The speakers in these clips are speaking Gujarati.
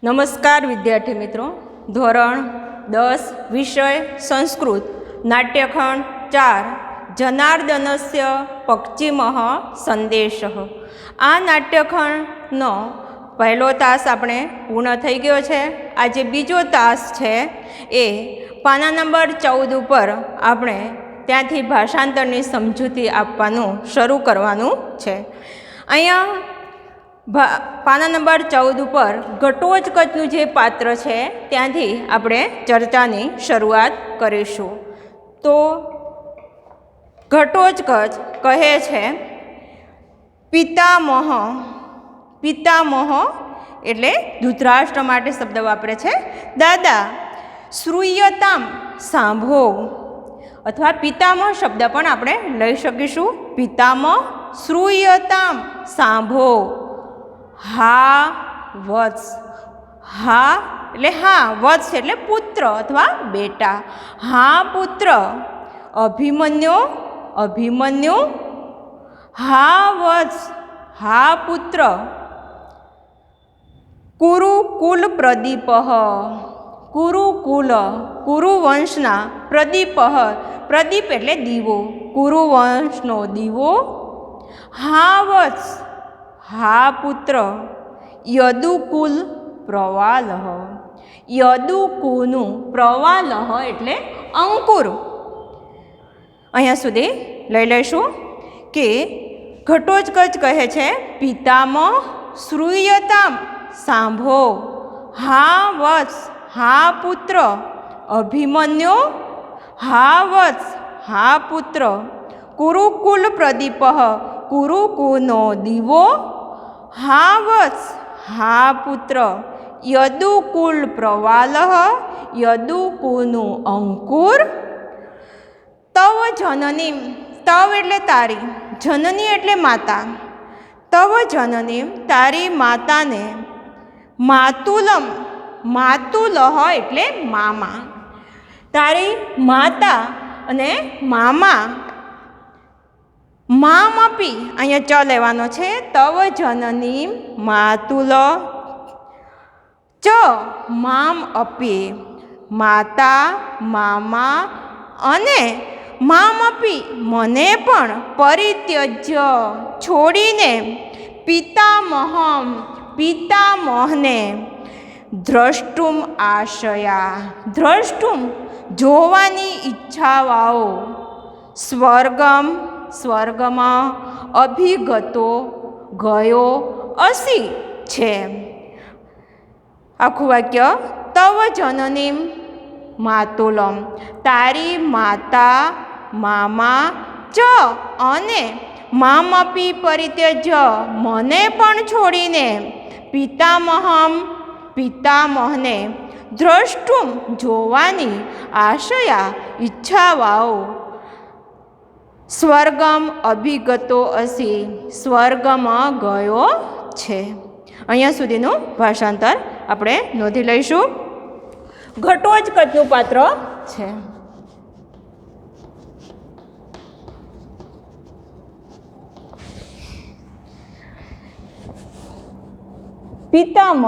નમસ્કાર વિદ્યાર્થી મિત્રો, ધોરણ 10 વિષય સંસ્કૃત નાટ્યખંડ 4 જનાર્દનસ્ય પશ્ચિમઃ સંદેશઃ. આ નાટ્યખંડનો પહેલો તાસ આપણે પૂર્ણ થઈ ગયો છે. આજે બીજો તાસ છે એ પાના નંબર 14 ઉપર આપણે ત્યાંથી ભાષાંતરની સમજૂતી આપવાનું શરૂ કરવાનું છે. અહીંયા પાના નંબર 14 ઉપર ઘટોત્કચનું જે પાત્ર છે ત્યાંથી આપણે ચર્ચાની શરૂઆત કરીશું. તો ઘટોત્કચ કહે છે પિતામહ. પિતામહ એટલે ધૃતરાષ્ટ્ર માટે શબ્દ વાપરે છે. દાદા શ્રૂયતામ સાંભળો, અથવા પિતામહ શબ્દ પણ આપણે લઈ શકીશું. પિતામહ શ્રૂયતામ સાંભળો. હા વત્સ. હા એટલે હા, વત્સ એટલે પુત્ર અથવા બેટા. હા પુત્ર. અભિમન્યુ. અભિમન્યુ. હા વત્સ. હા પુત્ર. કુરુકુલ પ્રદીપ. કુરુકુલ કુરુવંશના પ્રદીપ. પ્રદીપ એટલે દીવો. કુરુવંશનો દીવો. હા વત્સ. હા પુત્ર. યદુકુલ પ્રવાલહ. યદુકુનું પ્રવાલહ એટલે અંકુર. અહીંયા સુધી લઈ લઈશું કે ઘટોત્કચ કહે છે પિતામહ શ્રૂયતામ સાંભળો. હા વત્સ. હા પુત્ર. અભિમન્યુ. હા વત્સ. હા પુત્ર. કુરુકુલ પ્રદીપ. કુરુકુનો દીવો. હા વત્સ. હા પુત્ર. યદુકુલ પ્રવાલહ. યદુકુનું અંકુર. તવ જનનીમ. તવ એટલે તારી. જનની એટલે માતા. તવ જનનીમ તારી માતાને. માતુલમ. માતુલહ એટલે મામા. તારી માતા અને મામા. મામ આપી અહીંયા ચ લેવાનો છે. તવ જનની માતુલ ચ મામ અપી. માતા, મામા અને મામ અપી મને પણ પરિત્યજ્ય છોડીને. પિતામહમ પિતામહને. દ્રષ્ટુમ આશયા. દ્રષ્ટુમ જોવાની ઈચ્છાવાઓ. સ્વર્ગમ સ્વર્ગમાં. અભિગતો ગયો. અસી છે. આખું વાક્ય. તવ જનનીમ માતુલમ તારી માતા, મામા ચ અને મામપી પરિત્યજ્ય મને પણ છોડીને. પિતામહમ પિતામહને. દ્રષ્ટુમ જોવાની આશયા ઈચ્છાવાઓ. સ્વર્ગમ અભિગતો અસી સ્વર્ગમાં ગયો છે. અહીંયા સુધીનું ભાષાંતર આપણે નોંધી લઈશું. ઘટોત્કચનું પાત્ર છે. પિતામહ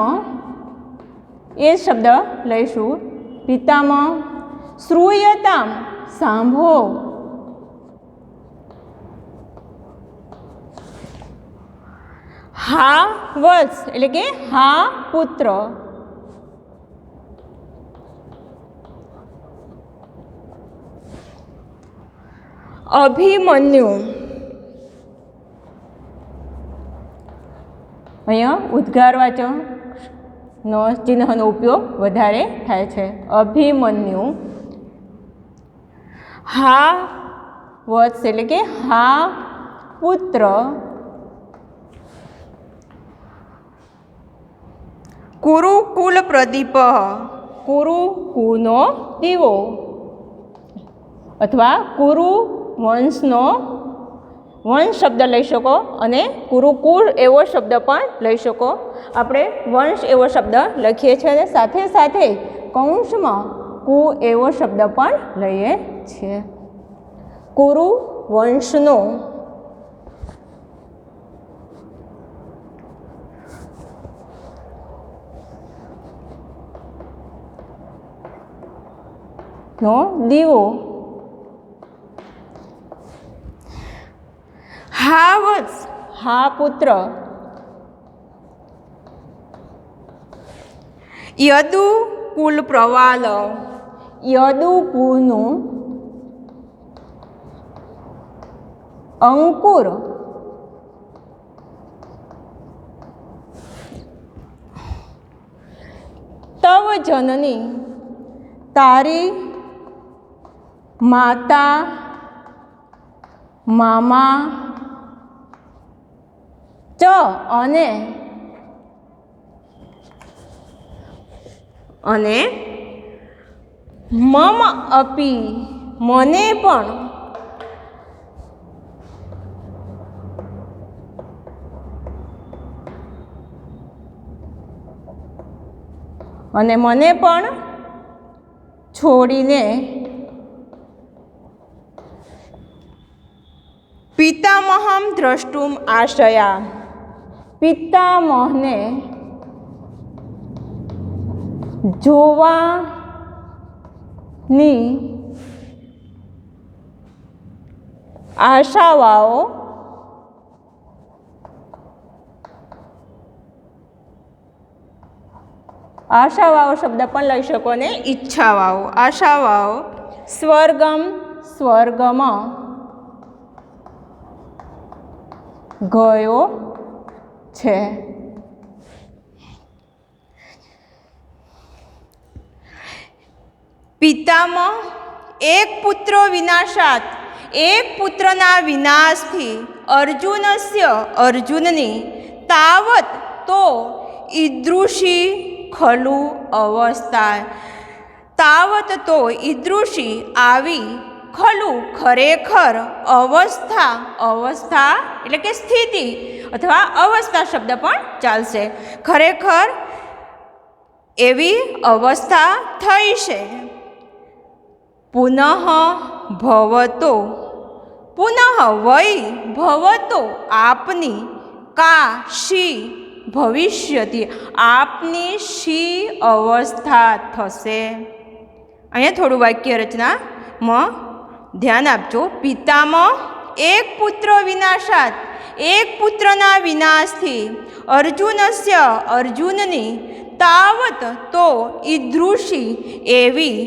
એ શબ્દ લઈશું. પિતામહ શ્રૂયતામ સાંભળો. હા વત્સ એટલે કે હા પુત્ર. અભિમન્યુ. અહીંયા ઉદ્ગારવાચકનો ચિહ્નનો ઉપયોગ વધારે થાય છે. અભિમન્યુ. હા વત્સ એટલે કે હા પુત્ર. કુરુકુલ પ્રદીપ. કુરુકુનો દીવો અથવા કુરુ વંશનો વંશ શબ્દ લઈ શકો અને કુરુકુળ એવો શબ્દ પણ લઈ શકો. આપણે વંશ એવો શબ્દ લખીએ છીએ અને સાથે સાથે કૌંસમાં કુ એવો શબ્દ પણ લઈએ છીએ. કુરુ વંશનો. નો દીવો. હા વત્સ, હા પુત્ર. યદુ કુલ પ્રવાલ, યદુ કુળનું અંકુર. તવ જનની, તારી માતા, મામા, ચ અને મમ અપી, મને પણ. અને મને પણ છોડીને પિતામહમ દ્રષ્ટુમ આશયા, પિતામહને જોવાની આશાવાઓ શબ્દ પણ લઈ શકો ને ઈચ્છાવાઓ. આશાવાઓ સ્વર્ગમ, સ્વર્ગમાં ગયો છે. પિતામહ એક પુત્ર વિનાશાત, એક પુત્રના વિનાશથી અર્જુનસ્ય, અર્જુનની તાવત તો ઈદૃશી ખલુ અવસ્થા, તાવત તો ઈદૃશી આવી ખલુ ખરેખર અવસ્થા, અવસ્થા એટલે કે સ્થિતિ અથવા અવસ્થા શબ્દ પણ ચાલશે. ખરેખર એવી અવસ્થા થઈ છે. પુનઃ ભવતો, પુનઃ વૈ ભવતો આપની, કા શી ભવિષ્યતિ, આપની શી અવસ્થા થશે. અહીંયા થોડું વાક્ય રચનામાં ધ્યાન આપજો. પિતામહ એક પુત્ર વિનાશાત, એક પુત્રના વિનાશથી અર્જુનસ્ય, અર્જુનની તાવત તો ઈદૃશી એવી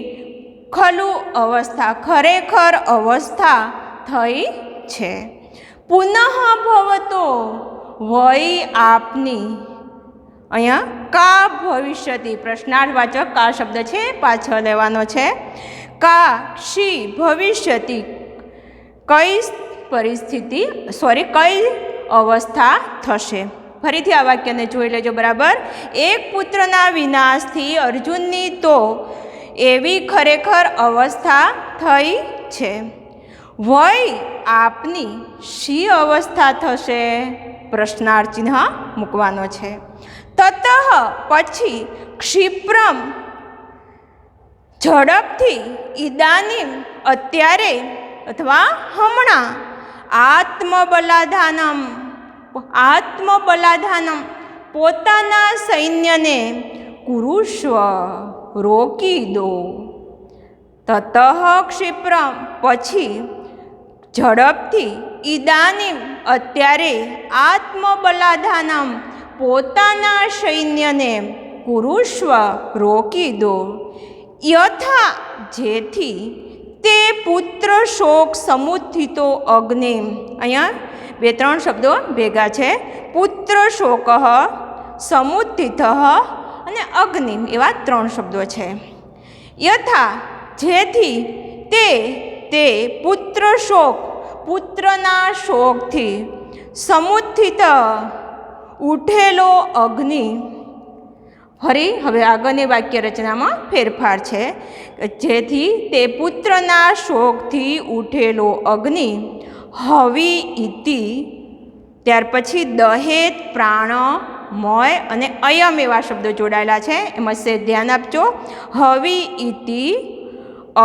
ખલુ અવસ્થા, ખરેખર અવસ્થા થઈ છે. પુનઃ ભવતો વૈ આપની, અહીંયા કા ભવિષ્યતિ પ્રશ્નાર્થવાચક કા શબ્દ છે પાછળ લેવાનો છે. કા શી ભવિષ્યતિ, કઈ પરિસ્થિતિ કઈ અવસ્થા થશે. ફરીથી આ વાક્યને જોઈ લેજો બરાબર. એક પુત્રના વિનાશથી અર્જુનની તો એવી ખરેખર અવસ્થા થઈ છે. વય આપની શી અવસ્થા થશે પ્રશ્નાર્થ ચિહ્ન મૂકવાનો છે. તતઃ પછી ક્ષિપ્રમ ઝડપથી, ઇદાનીમ અત્યારે અથવા હમણાં, આત્મબલાધાનમ, આત્મબલાધાનમ પોતાના સૈન્યને કુરુષ્વ રોકી દો. તતઃ ક્ષિપ્રમ પછી ઝડપથી, ઇદાનીમ અત્યારે, આત્મબલાધાનમ પોતાના સૈન્યને કુરુષ્વ રોકી દો. યથા જેથી, તે પુત્ર શોક સમુત્થિતો અગ્નિ, અહીંયા બે ત્રણ શબ્દો ભેગા છે. પુત્ર શોક, સમુત્થિત અને અગ્નિ એવા ત્રણ શબ્દો છે. યથા જેથી, તે પુત્ર શોક પુત્રના શોકથી, સમુત્થિત ઉઠેલો અગ્નિ. ફરી હવે આગળની વાક્ય રચનામાં ફેરફાર છે. જેથી તે પુત્રના શોકથી ઉઠેલો અગ્નિ હવી ઇતિ, ત્યાર પછી દહેત પ્રાણ મય અને અયમ એવા શબ્દો જોડાયેલા છે. એમાં સે ધ્યાન આપજો. હવી ઇતિ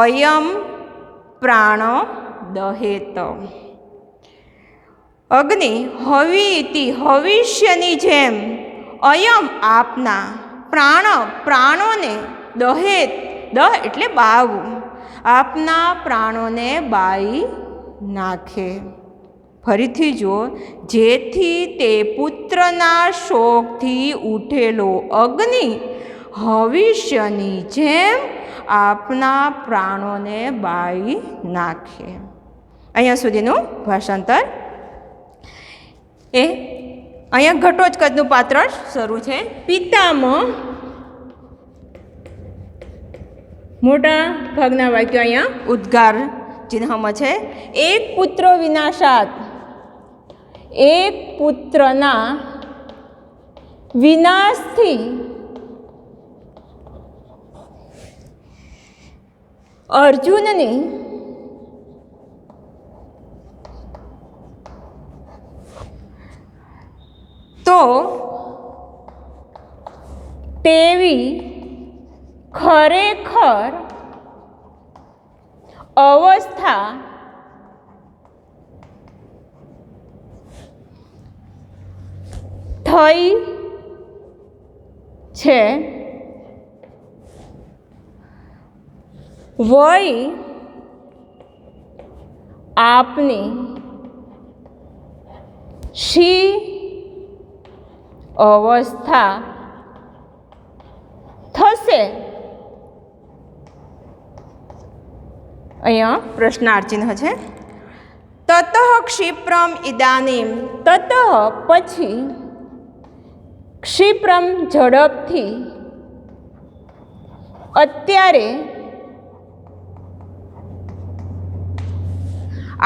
અયમ પ્રાણ દહેત. અગ્નિ હવી ઇતિ હવિષ્યની જેમ, અયમ આપના, પ્રાણ પ્રાણોને, દહેત દહ એટલે બાવું, આપના પ્રાણોને બાળી નાખે. ફરીથી જો, જેથી તે પુત્રના શોકથી ઉઠેલો અગ્નિ ભવિષ્યની જેમ આપના પ્રાણોને બાળી નાખે. અહીંયા સુધીનું ભાષાંતર. અહીંયા ઘટોત્કચનું પાત્ર શરૂ છે. પિતામહ મોટા ભાગના વાક્યો અહીંયા ઉદ્ગાર ચિહ્નમાં છે. એક પુત્ર વિનાશાત, એક પુત્રના વિનાશથી અર્જુનની તો તેવી ખરેખર અવસ્થા થઈ છે. વળી આપની શી અવસ્થા થશે? અહીંયા પ્રશ્નાર્થ ચિહ્ન છે. તતઃ ક્ષિપ્રમ ઇદાનીમ, તતઃ પછી, ક્ષિપ્રમ ઝડપથી, અત્યારે,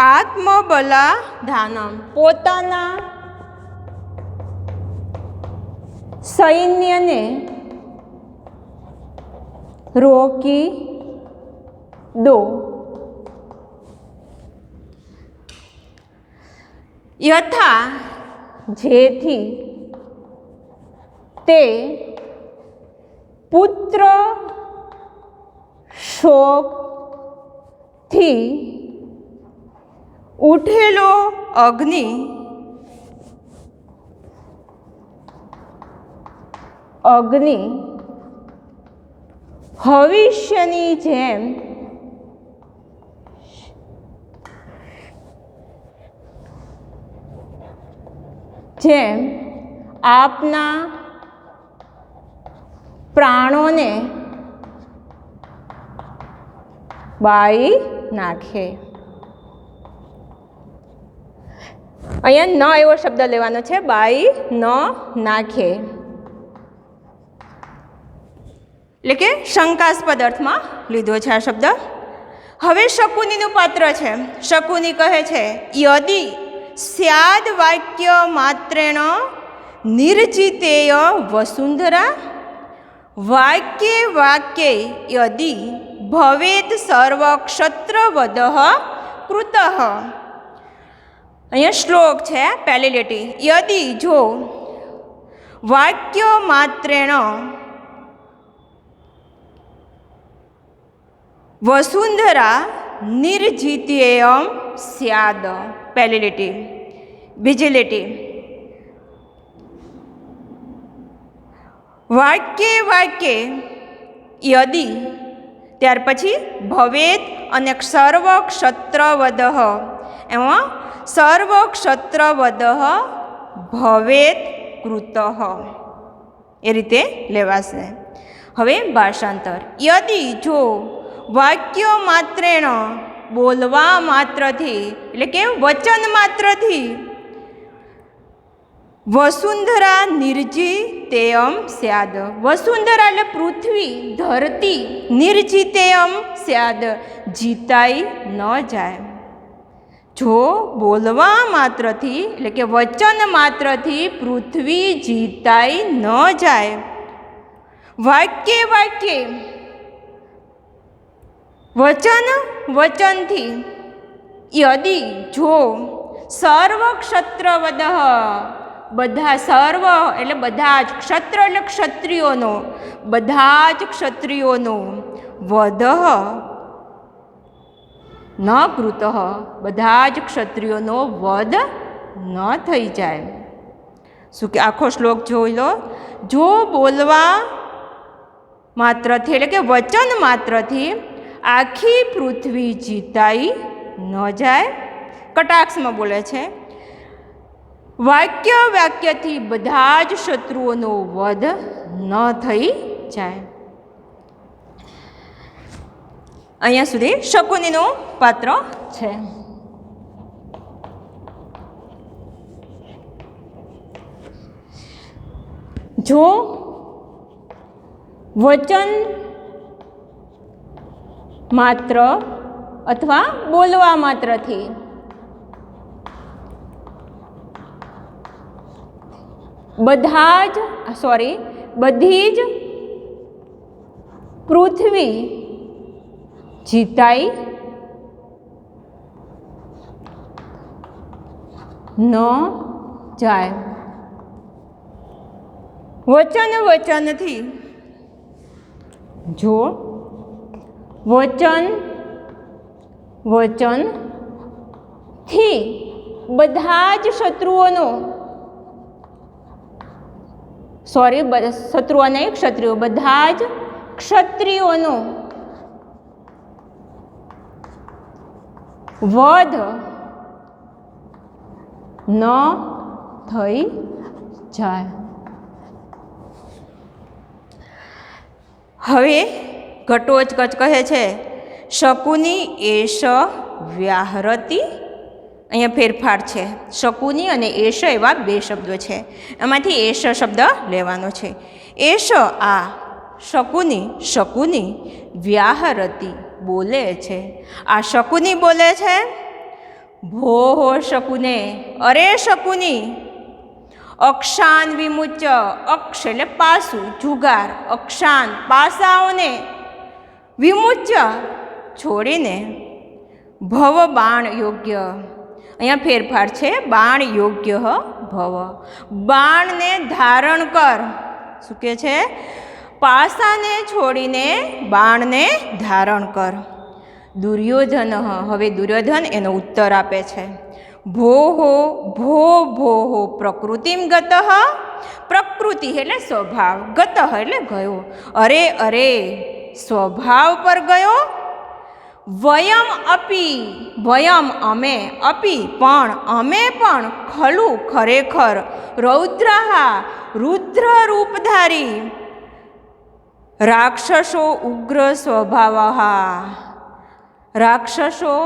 આત્મબલાધાનમ પોતાના સૈન્યને રોકી દો. યથા જેથી તે પુત્ર શોકથી ઉઠેલો અગ્નિ ભવિષ્યની જેમ આપના પ્રાણોને બાળી નાખે. અહીંયા ન એવો શબ્દ લેવાનો છે, બાળી ન નાખે, એટલે કે શંકાસ્પદ અર્થમાં લીધો છે આ શબ્દ. હવે શકુનીનું પાત્ર છે. શકુની કહે છે, યદિ સ્યાદ વાક્ય માત્રેણ નિર્જિતેય વસુંધરા વાક્યે વાક્યે યદિ ભવેત સર્વક્ષત્રવદઃ કૃતઃ. અહીંયા શ્લોક છે, પહેલી લીટી. યદિ જો વાક્ય માત્રેણ વસુંધરા નિર્જિતેયમ સ્યાદ, પહેલી લીટી. બીજી લીટી, વાક્યે વાક્યે યદિ, ત્યાર પછી ભવેત અને સર્વ ક્ષત્રવદઃ, એમાં સર્વ ક્ષત્રવદઃ ભવેત કૃતઃ, એ રીતે લેવાશે. હવે ભાષાંતર. યદિ જો વાક્ય માત્રેણ બોલવા માત્રથી, એટલે કે વચન માત્રથી, વસુંધરા નિર્જિતેયમ સ્યાદ, વસુંધરા એટલે પૃથ્વી, ધરતી, નિર્જિતેયમ સ્યાદ જીતાઈ ન જાય. જો બોલવા માત્રથી, એટલે કે વચન માત્રથી પૃથ્વી જીતાઈ ન જાય. વાક્યે વાક્યે વચનથી, યદિ જો સર્વ ક્ષત્રવદઃ બધા, સર્વ એટલે બધા જ, ક્ષત્ર એટલે ક્ષત્રિયોનો, બધા જ ક્ષત્રિયોનો, વદઃ ન કૃતઃ બધા જ ક્ષત્રિયોનો વધ ન થઈ જાય. શું કે આખો શ્લોક જોઈ લો. જો બોલવા માત્રથી, એટલે કે વચન માત્રથી આખી પૃથ્વી જીતાઈ ન જાય. કટાક્ષમાં બોલે છે વાક્યથી બધા જ શત્રુઓનો વધ ન થઈ જાય. અહીંયા સુધી શકુનીનું પાત્ર છે. જો વચન માત્ર અથવા બોલવા માત્રથી બધી જ પૃથ્વી જીતાઈ ન જાય. વચનથી જો વચનથી બધા જ શત્રુઓનો શત્રુઓ નહીં ક્ષત્રિયો બધા જ ક્ષત્રિયોનો વધ ન થઈ જાય. હવે ઘટોત્કચ કહે છે શકુની એષ વ્યાહરતી. અહીંયા ફેરફાર છે. શકુની અને એષ એવા બે શબ્દો છે, એમાંથી એષ શબ્દ લેવાનો છે. એષ આ શકુની વ્યાહરતી બોલે છે. આ શકુની બોલે છે ભોહો શકુને, અરે શકુની, અક્ષાન વિમુચ્ય, અક્ષ એટલે પાસું જુગાર, અક્ષાન પાસાઓને, વિમુચ્ય છોડીને, ભવ બાણ યોગ્ય. અહીંયા ફેરફાર છે બાણ યોગ્ય ભવ, બાણને ધારણ કર. શું કહે છે? પાસાને છોડીને બાણને ધારણ કર. દુર્યોધન, હવે દુર્યોધન એનો ઉત્તર આપે છે ભોહો પ્રકૃતિમ ગતઃ, પ્રકૃતિ એટલે સ્વભાવ, ગતઃ એટલે ગયો, અરે સ્વભાવ પર ગયો. વયમ અમે, અપી પણ, અમે પણ, ખલુ ખરેખર, રૌદ્રહા રુદ્ર રૂપધારી, રાક્ષસો ઉગ્ર સ્વભાવઃ, રાક્ષસો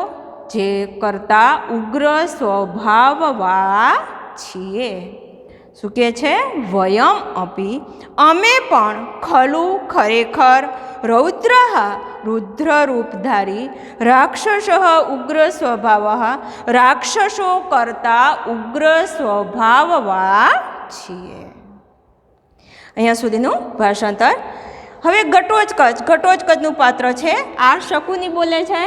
જે કરતા ઉગ્ર સ્વભાવવાળા છીએ. શું કહે છે? વયમ અપી અમે પણ, ખલુ ખરેખર, રૌદ્ર રુદ્ર રૂપધારી, રાક્ષસ ઉગ્ર સ્વભાવઃ રાક્ષસો કરતા ઉગ્ર સ્વભાવવાળા છીએ. અહીંયા સુધીનું ભાષાંતર. હવે ઘટોત્કચનું પાત્ર છે. આ શકુની બોલે છે.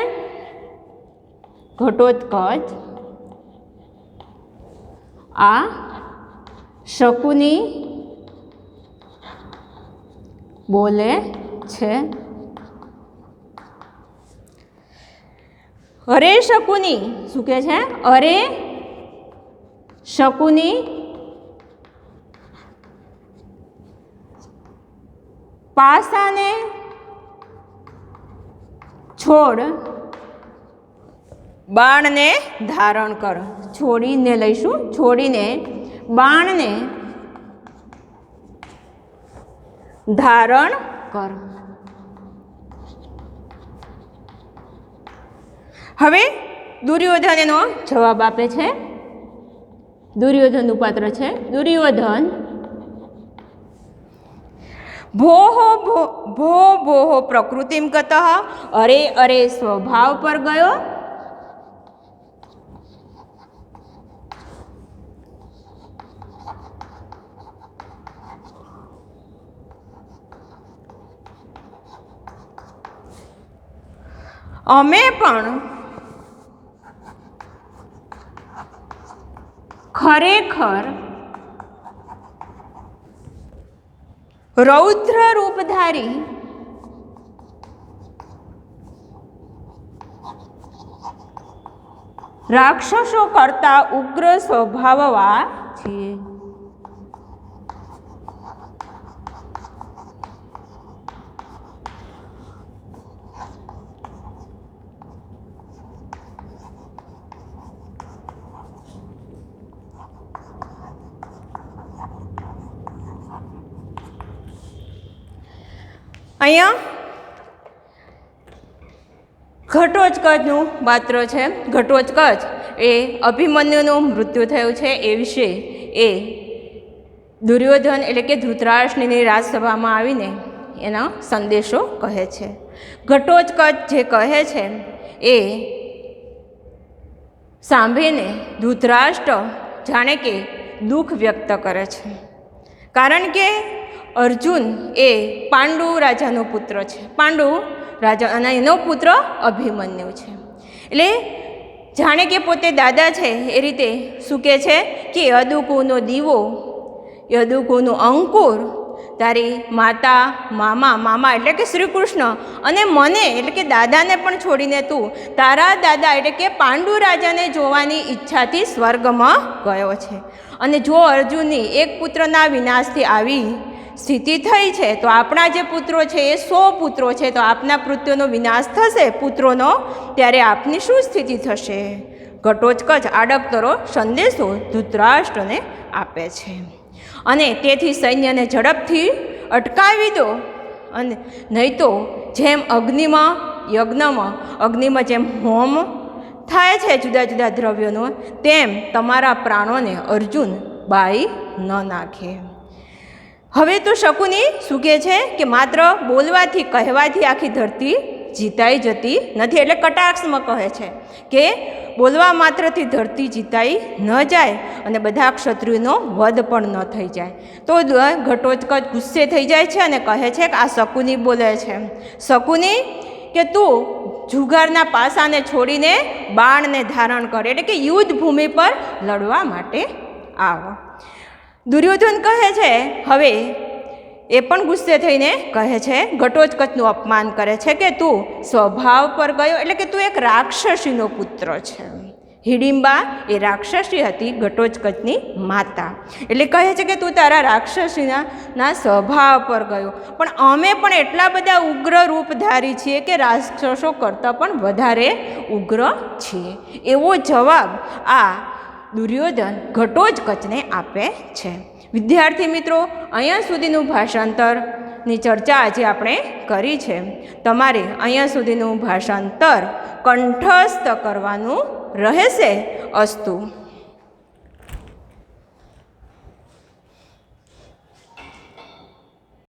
ઘટોત્કચ આ શકુની બોલે છે. અરે શકુની, શું કહે છે? અરે શકુની, પાસાને છોડ, બાણને ધારણ કર. છોડીને લઈશું, છોડીને બાણને ધારણ કર. હવે દુર્યોધન એનો જવાબ આપે છે. દુર્યોધનનું પાત્ર છે. દુર્યોધન ભોહો પ્રકૃતિમ ગતઃ, અરે સ્વભાવ પર ગયો. અમે પણ ખરેખર રૌદ્ર રૂપધારી, રાક્ષસો કરતા ઉગ્ર સ્વભાવવાળા છીએ. અહીંયા ઘટોત્કચનું પાત્ર છે. ઘટોત્કચ એ અભિમન્યુનું મૃત્યુ થયું છે એ વિશે એ દુર્યોધન એટલે કે ધૃતરાષ્ટ્રની રાજસભામાં આવીને એનો સંદેશો કહે છે. ઘટોત્કચ જે કહે છે એ સાંભળીને ધૃતરાષ્ટ્ર જાણે કે દુઃખ વ્યક્ત કરે છે, કારણ કે અર્જુન એ પાંડુ રાજાનો પુત્ર છે. પાંડુ રાજા અને એનો પુત્ર અભિમન્યુ છે. એટલે જાણે કે પોતે દાદા છે એ રીતે શું કહે છે કે યદુકુનો દીવો, યદુકુનું અંકુર, તારી માતા મામા એટલે કે શ્રી કૃષ્ણ અને મને એટલે કે દાદાને પણ છોડીને તું તારા દાદા એટલે કે પાંડુ રાજાને જોવાની ઈચ્છાથી સ્વર્ગમાં ગયો છે. અને જો અર્જુનની એક પુત્રના વિનાશથી આવી સ્થિતિ થઈ છે તો આપણા જે પુત્રો છે એ 100 પુત્રો છે, તો આપના પુત્રોનો વિનાશ થશે પુત્રોનો, ત્યારે આપની શું સ્થિતિ થશે? ઘટોત્કચ આડકતરો સંદેશો ધૃતરાષ્ટ્રને આપે છે. અને તેથી સૈન્યને ઝડપથી અટકાવી દો, અને નહીં તો જેમ અગ્નિમાં જેમ હોમ થાય છે જુદા જુદા દ્રવ્યોનો, તેમ તમારા પ્રાણોને અર્જુન બાળી ન નાખે. હવે તો શકુની શું કહે છે કે માત્ર બોલવાથી કહેવાથી આખી ધરતી જીતાઈ જતી નથી. એટલે કટાક્ષમાં કહે છે કે બોલવા માત્રથી ધરતી જીતાઈ ન જાય અને બધા ક્ષત્રિયોનો વધ પણ ન થઈ જાય. તો ઘટોત્કચ ગુસ્સે થઈ જાય છે અને કહે છે કે આ શકુની બોલે છે. શકુની કે તું જુગારના પાસાને છોડીને બાણને ધારણ કરે, એટલે કે યુદ્ધ ભૂમિ પર લડવા માટે આવ. દુર્યોધન કહે છે, હવે એ પણ ગુસ્સે થઈને કહે છે, ઘટોત્કચનું અપમાન કરે છે કે તું સ્વભાવ પર ગયો, એટલે કે તું એક રાક્ષસીનો પુત્ર છે. હિડિંબા એ રાક્ષસી હતી, ઘટોત્કચની માતા. એટલે કહે છે કે તું તારા રાક્ષસીના સ્વભાવ પર ગયો, પણ અમે પણ એટલા બધા ઉગ્ર રૂપધારી છીએ કે રાક્ષસો કરતાં પણ વધારે ઉગ્ર છીએ. એવો જવાબ આ દુર્યોધન ઘટોત્કચને આપે છે. વિદ્યાર્થી મિત્રો, અહીંયા સુધીનું ભાષાંતરની ચર્ચા આજે આપણે કરી છે. તમારે અહીંયા સુધીનું ભાષાંતર કંઠસ્થ કરવાનું રહેશે. અસ્તુ.